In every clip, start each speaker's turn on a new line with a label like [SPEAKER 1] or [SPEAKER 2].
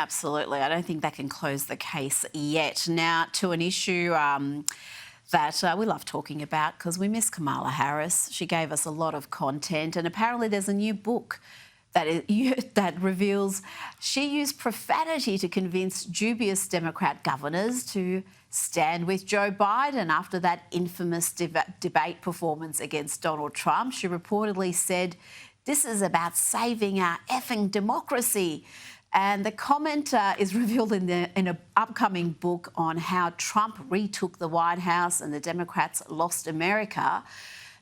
[SPEAKER 1] absolutely. I don't think that can close the case yet. Now, to an issue that we love talking about because we miss Kamala Harris. She gave us a lot of content, and apparently there's a new book that reveals she used profanity to convince dubious Democrat governors to stand with Joe Biden after that infamous debate performance against Donald Trump. She reportedly said, "This is about saving our effing democracy." And the comment is revealed in an upcoming book on how Trump retook the White House and the Democrats lost America.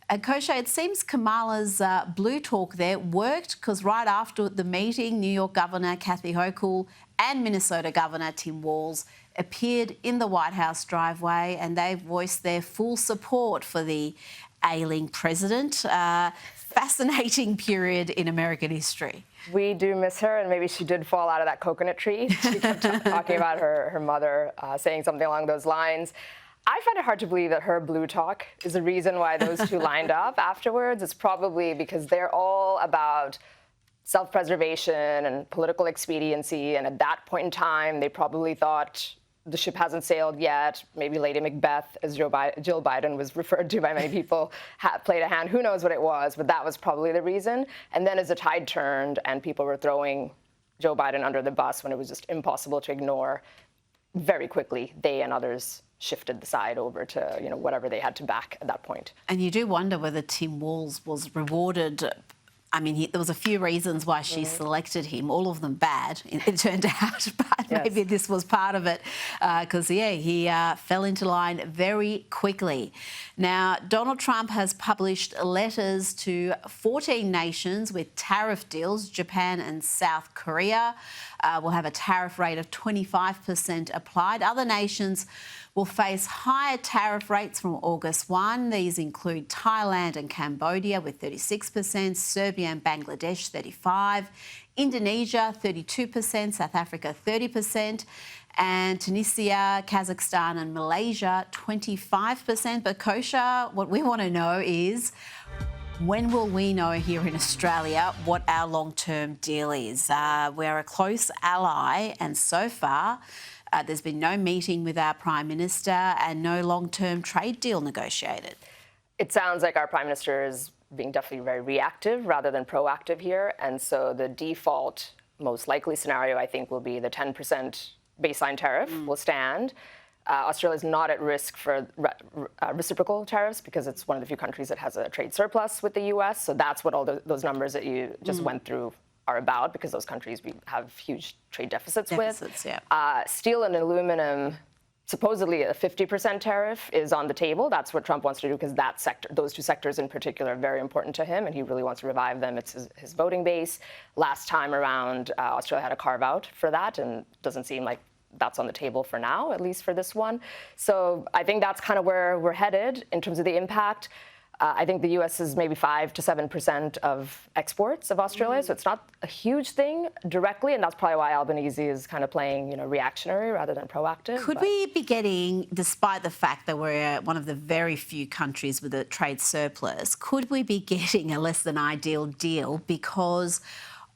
[SPEAKER 1] And Kosha, it seems Kamala's blue talk there worked because right after the meeting, New York Governor Kathy Hochul and Minnesota Governor Tim Walz appeared in the White House driveway and they voiced their full support for the ailing president. Fascinating period in American history.
[SPEAKER 2] We do miss her, and maybe she did fall out of that coconut tree. She kept talking about her mother, saying something along those lines. I find it hard to believe that her blue talk is the reason why those two lined up afterwards. It's probably because they're all about self-preservation and political expediency, and at that point in time, they probably thought the ship hasn't sailed yet. Maybe Lady Macbeth, as Jill Biden was referred to by many people, played a hand. Who knows what it was, but that was probably the reason. And then as the tide turned and people were throwing Joe Biden under the bus when it was just impossible to ignore, very quickly they and others shifted the side over to whatever they had to back at that point.
[SPEAKER 1] And you do wonder whether Tim Walz was rewarded. I mean, there was a few reasons why she selected him, all of them bad, it turned out, but maybe this was part of it because, he fell into line very quickly. Now, Donald Trump has published letters to 14 nations with tariff deals. Japan and South Korea will have a tariff rate of 25% applied. Other nations will face higher tariff rates from August 1. These include Thailand and Cambodia with 36%, Serbia and Bangladesh 35%, Indonesia 32%, South Africa 30%, and Tunisia, Kazakhstan and Malaysia 25%. But Kosha, what we want to know is, when will we know here in Australia what our long-term deal is? We're a close ally, and so far there's been no meeting with our Prime Minister and no long-term trade deal negotiated.
[SPEAKER 2] It sounds like our Prime Minister is being definitely very reactive rather than proactive here. And so the default, most likely scenario, I think, will be the 10% baseline tariff will stand. Australia is not at risk for reciprocal tariffs because it's one of the few countries that has a trade surplus with the U.S. So that's what all those numbers that you just went through are about, because those countries we have huge trade deficits with. Steel and aluminum, supposedly a 50% tariff is on the table. That's what Trump wants to do because that sector, those two sectors in particular, are very important to him, and he really wants to revive them. It's his voting base. Last time around, Australia had a carve out for that, and it doesn't seem like that's on the table for now, at least for this one. So I think that's kind of where we're headed in terms of the impact. I think the U.S. is maybe 5 to 7% of exports of Australia, so it's not a huge thing directly, and that's probably why Albanese is kind of playing, reactionary rather than proactive.
[SPEAKER 1] Could we be getting, despite the fact that we're one of the very few countries with a trade surplus, could we be getting a less than ideal deal because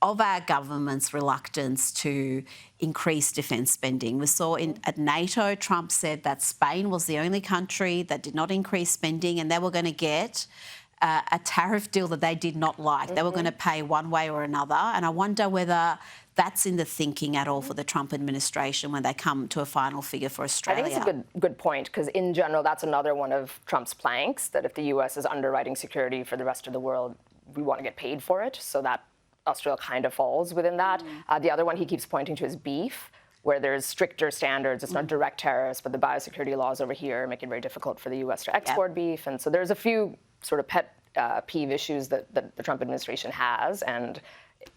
[SPEAKER 1] of our government's reluctance to increase defence spending? We saw at NATO, Trump said that Spain was the only country that did not increase spending, and they were going to get a tariff deal that they did not like. They were going to pay one way or another. And I wonder whether that's in the thinking at all for the Trump administration when they come to a final figure for Australia.
[SPEAKER 2] I think it's a good point, because in general, that's another one of Trump's planks, that if the U.S. is underwriting security for the rest of the world, we want to get paid for it. So that Australia kind of falls within that. The other one he keeps pointing to is beef, where there's stricter standards. It's not direct tariffs, but the biosecurity laws over here make it very difficult for the U.S. to export beef. And so there's a few sort of pet peeve issues that the Trump administration has. And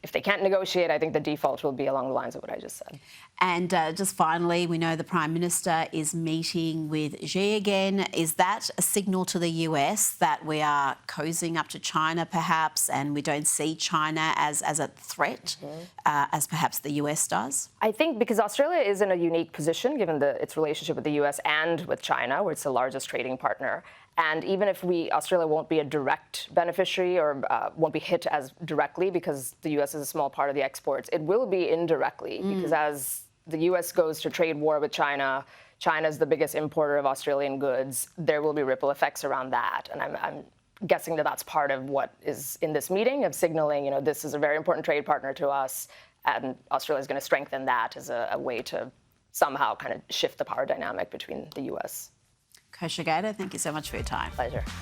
[SPEAKER 2] if they can't negotiate, I think the default will be along the lines of what I just said.
[SPEAKER 1] And just finally, we know the Prime Minister is meeting with Xi again. Is that a signal to the US that we are cozying up to China, perhaps, and we don't see China as a threat, as perhaps the US does?
[SPEAKER 2] I think because Australia is in a unique position, given its relationship with the US and with China, where it's the largest trading partner. And even if Australia won't be a direct beneficiary or won't be hit as directly because the U.S. is a small part of the exports, it will be indirectly because as the U.S. goes to trade war with China, China is the biggest importer of Australian goods. There will be ripple effects around that. And I'm guessing that that's part of what is in this meeting of signaling, this is a very important trade partner to us, and Australia is going to strengthen that as a way to somehow kind of shift the power dynamic between the U.S.
[SPEAKER 1] Kosha Gada, thank you so much for your time.
[SPEAKER 2] Pleasure.